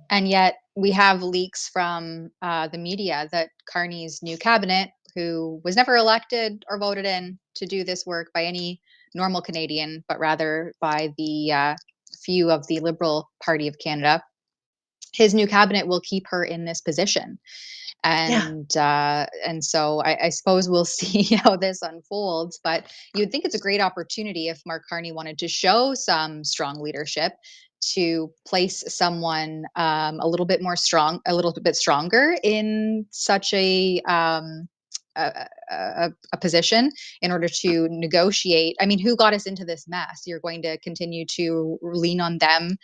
And yet we have leaks from the media that Carney's new cabinet, who was never elected or voted in to do this work by any normal Canadian, but rather by the few of the Liberal Party of Canada, his new cabinet will keep her in this position. And so I suppose we'll see how this unfolds. But you'd think it's a great opportunity if Mark Carney wanted to show some strong leadership to place someone a little bit stronger in such a position in order to negotiate. I mean, who got us into this mess? You're going to continue to lean on them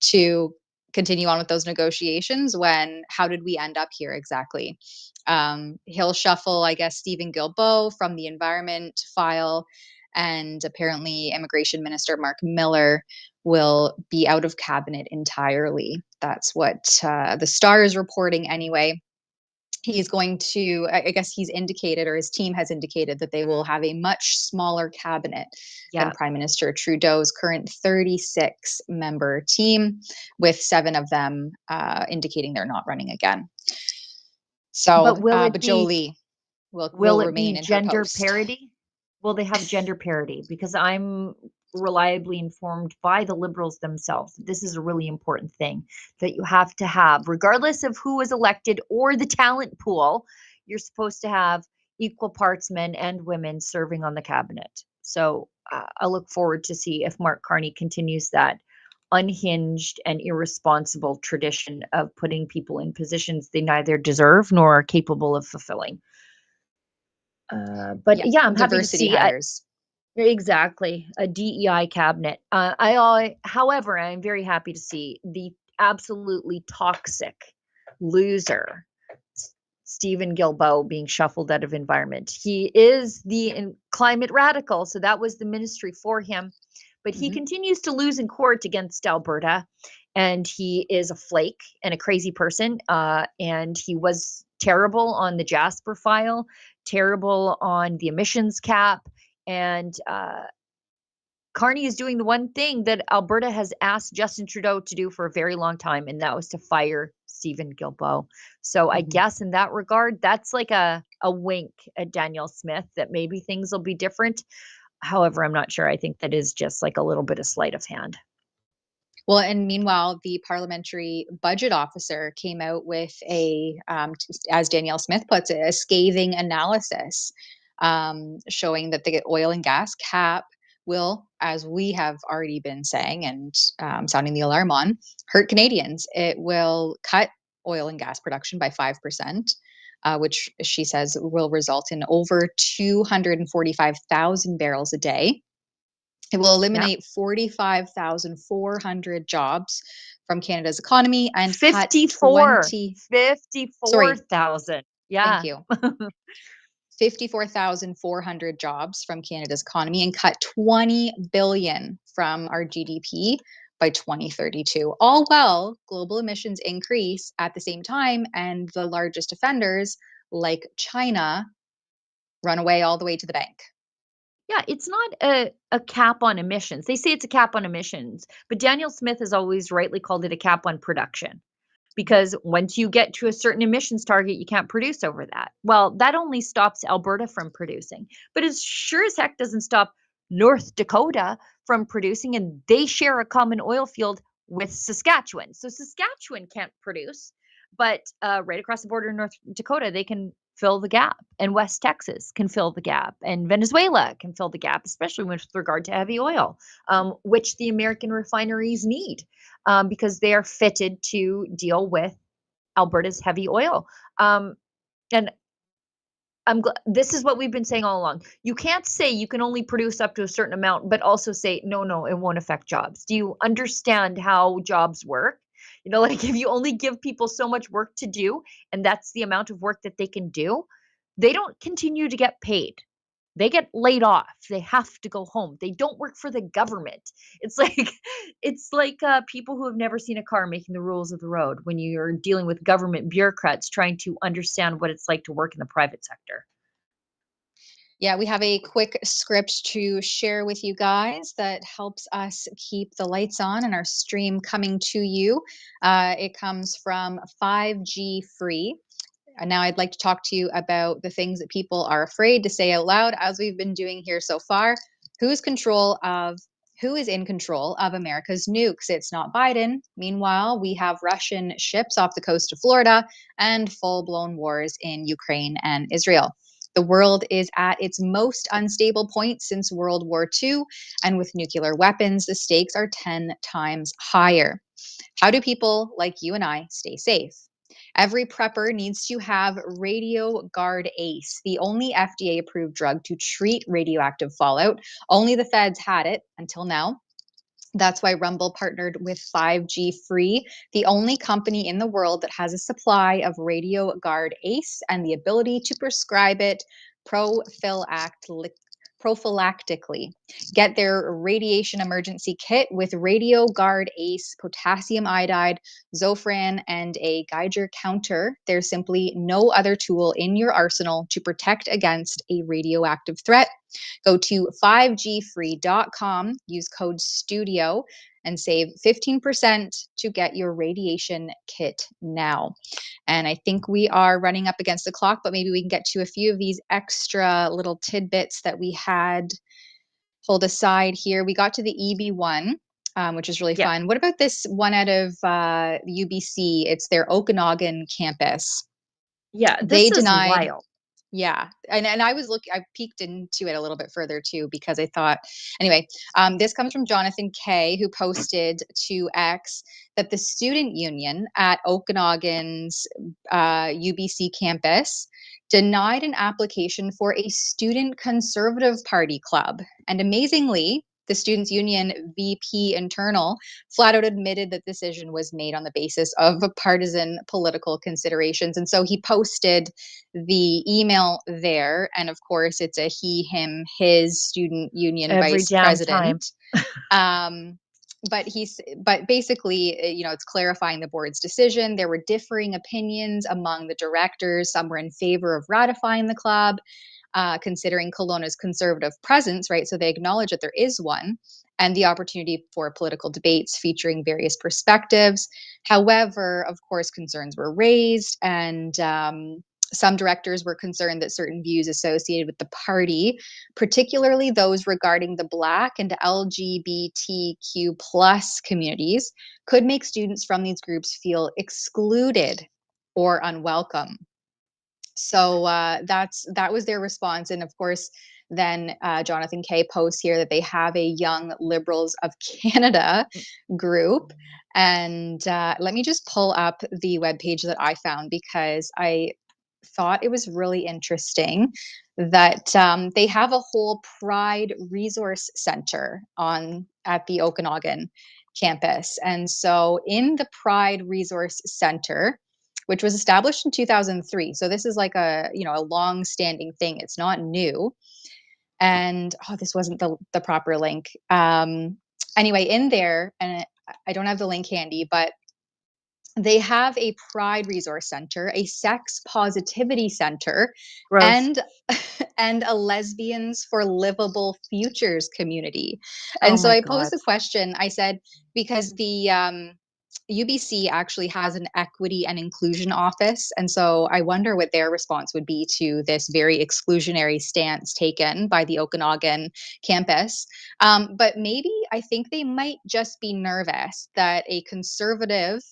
to continue on with those negotiations how did we end up here exactly? He'll shuffle, I guess, Stephen Guilbeault from the environment file, and apparently Immigration Minister Mark Miller will be out of cabinet entirely. That's what the Star is reporting anyway. He's going to, I guess he's indicated, or his team has indicated, that they will have a much smaller cabinet than Prime Minister Trudeau's current 36-member team, with 7 of them indicating they're not running again. So, but Joly will remain in her post. Gender parity? Will they have gender parity? Because I'm reliably informed by the Liberals themselves. This is a really important thing that you have to have, regardless of who is elected or the talent pool. You're supposed to have equal parts men and women serving on the cabinet. So I look forward to see if Mark Carney continues that unhinged and irresponsible tradition of putting people in positions they neither deserve nor are capable of fulfilling. But yeah, I'm happy to diversity see hires. exactly a DEI cabinet. However, I'm very happy to see the absolutely toxic loser Stephen Guilbeault being shuffled out of environment. He is the climate radical, so that was the ministry for him. But he continues to lose in court against Alberta, and he is a flake and a crazy person. And he was terrible on the Jasper file, terrible on the emissions cap, and Carney is doing the one thing that Alberta has asked Justin Trudeau to do for a very long time, and that was to fire Stephen Guilbeault. So I guess in that regard, that's like a wink at Danielle Smith that maybe things will be different. However, I'm not sure. I think that is just like a little bit of sleight of hand. Well, and meanwhile, the parliamentary budget officer came out with as Danielle Smith puts it, a scathing analysis showing that the oil and gas cap will, as we have already been saying and sounding the alarm on, hurt Canadians. It will cut oil and gas production by 5%. Which she says will result in over 245,000 barrels a day. It will eliminate 45,400 jobs from Canada's economy and 54,000. Yeah. Thank you. 54,400 jobs from Canada's economy and cut 20 billion from our GDP by 2032. All while global emissions increase at the same time and the largest offenders like China run away all the way to the bank. Yeah, it's not a cap on emissions. They say it's a cap on emissions, but Danielle Smith has always rightly called it a cap on production. Because once you get to a certain emissions target, you can't produce over that. Well, that only stops Alberta from producing, but it sure as heck doesn't stop North Dakota from producing, and they share a common oil field with Saskatchewan. So Saskatchewan can't produce, but right across the border in North Dakota, they can fill the gap, and West Texas can fill the gap, and Venezuela can fill the gap, especially with regard to heavy oil, which the American refineries need. Because they are fitted to deal with Alberta's heavy oil. And this is what we've been saying all along. You can't say you can only produce up to a certain amount, but also say, no, it won't affect jobs. Do you understand how jobs work? You know, like if you only give people so much work to do, and that's the amount of work that they can do, they don't continue to get paid. They get laid off. They have to go home. They don't work for the government. It's like people who have never seen a car making the rules of the road when you're dealing with government bureaucrats trying to understand what it's like to work in the private sector. Yeah, we have a quick script to share with you guys that helps us keep the lights on and our stream coming to you. It comes from 5G Free. And now I'd like to talk to you about the things that people are afraid to say out loud, as we've been doing here so far. Who is in control of America's nukes? It's not Biden. Meanwhile, we have Russian ships off the coast of Florida and full-blown wars in Ukraine and Israel. The world is at its most unstable point since World War II, and with nuclear weapons, the stakes are 10 times higher. How do people like you and I stay safe? Every prepper needs to have Radio Guard Ace, the only FDA-approved drug to treat radioactive fallout. Only the feds had it until now. That's why Rumble partnered with 5G Free, the only company in the world that has a supply of Radio Guard Ace and the ability to prescribe it prophylactically. Get their radiation emergency kit with Radio Guard Ace, potassium iodide, Zofran, and a Geiger counter. There's simply no other tool in your arsenal to protect against a radioactive threat. Go to 5gfree.com, use code STUDIO, and save 15% to get your radiation kit now. And I think we are running up against the clock, but maybe we can get to a few of these extra little tidbits that we had pulled aside here. We got to the EB1, which is really fun. What about this one out of UBC? It's their Okanagan campus. Yeah, this is wild. Yeah. And I peeked into it a little bit further too, because I thought, anyway, this comes from Jonathan Kay, who posted to X that the student union at Okanagan's UBC campus denied an application for a student conservative party club. And amazingly, the Students' Union VP internal flat out admitted that the decision was made on the basis of partisan political considerations. And so he posted the email there. And of course, it's a he, him, his student union Every vice damn time. president. But basically, it's clarifying the board's decision. There were differing opinions among the directors. Some were in favor of ratifying the club, considering Kelowna's conservative presence, right? So they acknowledge that there is one, and the opportunity for political debates featuring various perspectives. However, of course, concerns were raised, and some directors were concerned that certain views associated with the party, particularly those regarding the Black and LGBTQ plus communities, could make students from these groups feel excluded or unwelcome. So that was their response. And of course, then Jonathan Kay posts here that they have a Young Liberals of Canada group. And let me just pull up the webpage that I found, because I thought it was really interesting that they have a whole Pride Resource Center at the Okanagan campus. And so in the Pride Resource Center, which was established in 2003. So this is like a long-standing thing. It's not new. And this wasn't the proper link. Anyway, in there, and I don't have the link handy, but they have a Pride Resource Center, a sex positivity center, Gross. and a Lesbians for Livable Futures community. Oh And so my I posed God. the question, I said, because the UBC actually has an equity and inclusion office. And so I wonder what their response would be to this very exclusionary stance taken by the Okanagan campus. But maybe I think they might just be nervous that a conservative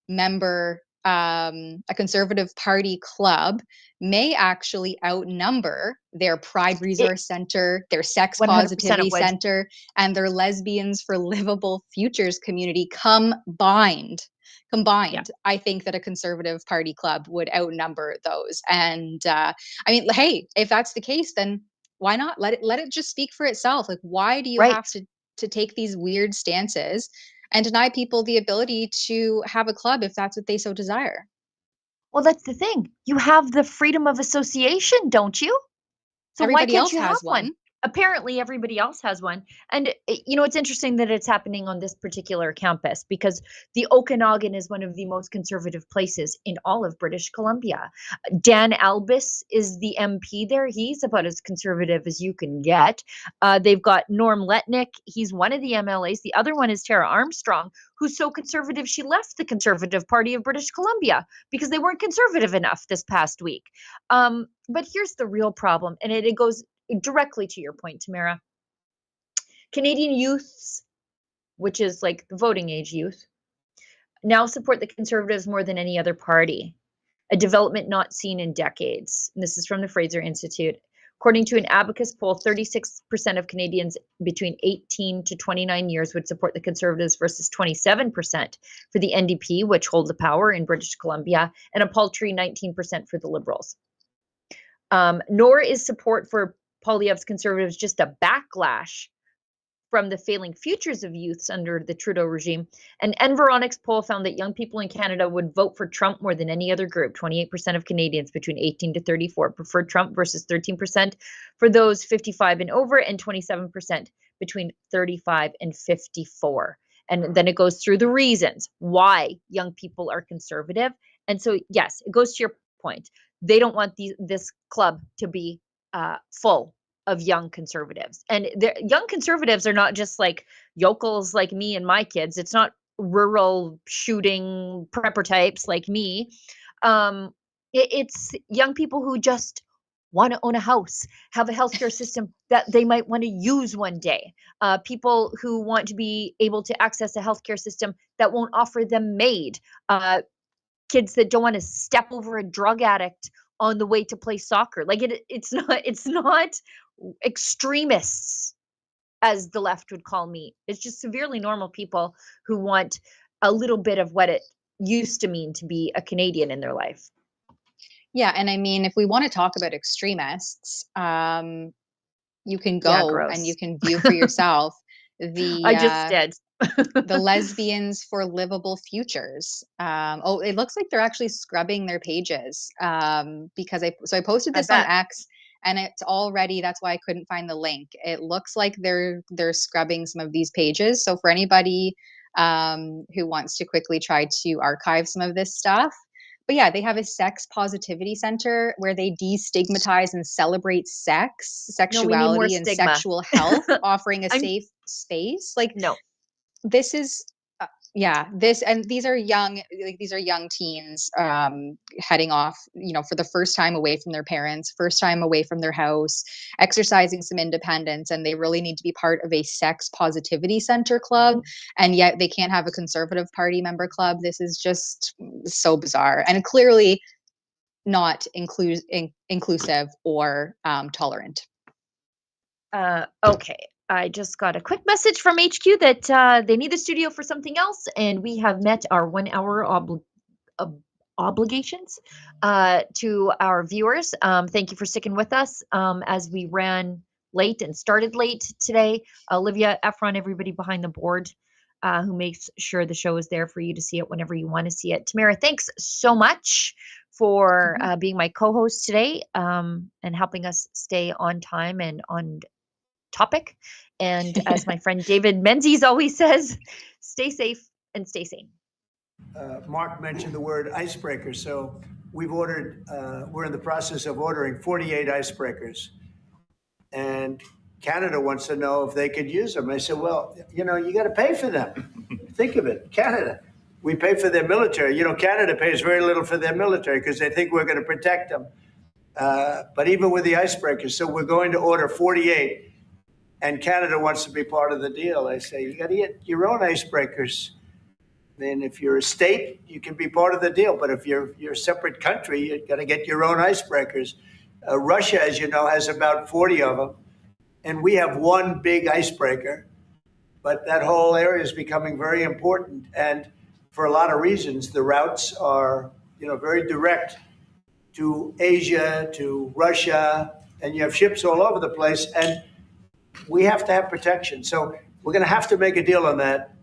member, a conservative party club, may actually outnumber their Pride Resource Center, their Sex 100% Positivity it would. Center, and their Lesbians for Livable Futures community combined. Yeah. I think that a conservative party club would outnumber those. And I mean, hey, if that's the case, then why not let it just speak for itself? Like, why do you Right. have to take these weird stances and deny people the ability to have a club if that's what they so desire? Well, that's the thing. You have the freedom of association, don't you? So why Everybody can't else you have has one? one. Apparently, everybody else has one. And it's interesting that it's happening on this particular campus, because the Okanagan is one of the most conservative places in all of British Columbia. Dan Albus is the MP there. He's about as conservative as you can get. They've got Norm Letnick. He's one of the MLAs. The other one is Tara Armstrong, who's so conservative she left the Conservative Party of British Columbia because they weren't conservative enough this past week. But here's the real problem, and it goes directly to your point, Tamara. Canadian youths, which is like the voting age youth, now support the Conservatives more than any other party, a development not seen in decades. And this is from the Fraser Institute. According to an Abacus poll, 36% of Canadians between 18 to 29 years would support the Conservatives versus 27% for the NDP, which hold the power in British Columbia, and a paltry 19% for the Liberals. Nor is support for Poilievre's Conservatives just a backlash from the failing futures of youths under the Trudeau regime. An Environics poll found that young people in Canada would vote for Trump more than any other group. 28% of Canadians between 18 to 34 preferred Trump versus 13% for those 55 and over, and 27% between 35 and 54. And then it goes through the reasons why young people are conservative. And so, yes, it goes to your point. They don't want this club to be full of young conservatives. And young conservatives are not just like yokels like me and my kids. It's not rural shooting prepper types like me. It's young people who just want to own a house, have a healthcare system that they might want to use one day. People who want to be able to access a healthcare system that won't offer them MAID. Kids that don't want to step over a drug addict on the way to play soccer. Like it's not extremists, as the left would call me. It's just severely normal people who want a little bit of what it used to mean to be a Canadian in their life. Yeah, and I mean, if we want to talk about extremists, you can Yeah, go and gross. you can view for yourself I just the did. the Lesbians for Livable Futures. Oh, it looks like they're actually scrubbing their pages because I posted I this on bet. X and it's already, that's why I couldn't find the link. It looks like they're scrubbing some of these pages. So for anybody who wants to quickly try to archive some of this stuff. But yeah, they have a sex positivity center where they destigmatize and celebrate sex, No, we need more sexuality, and stigma. sexual health, offering a I'm safe space. Like no. this is yeah, this, and these are young, like these are young teens heading off, you know, for the first time away from their parents, first time away from their house, exercising some independence, and they really need to be part of a sex positivity center club, and yet they can't have a Conservative Party member club. This is just so bizarre and clearly not inclusive or tolerant. Okay. I just got a quick message from HQ that they need the studio for something else, and we have met our 1 hour obligations to our viewers. Thank you for sticking with us as we ran late and started late today. Olivia, Efron, everybody behind the board who makes sure the show is there for you to see it whenever you want to see it. Tamara, thanks so much for being my co-host today and helping us stay on time and on topic. And as my friend David Menzies always says, stay safe and stay sane. Mark mentioned the word icebreaker. So we've ordered, we're in the process of ordering 48 icebreakers. And Canada wants to know if they could use them. I said, well, you know, you got to pay for them. Think of it, Canada. We pay for their military. You know, Canada pays very little for their military because they think we're going to protect them. But even with the icebreakers, so we're going to order 48. And Canada wants to be part of the deal. I say, you got to get your own icebreakers. Then if you're a state, you can be part of the deal. But if you're a separate country, you got to get your own icebreakers. Russia, as you know, has about 40 of them. And we have one big icebreaker. But that whole area is becoming very important. And for a lot of reasons, the routes are, you know, very direct to Asia, to Russia. And you have ships all over the place. And we have to have protection. So we're going to have to make a deal on that.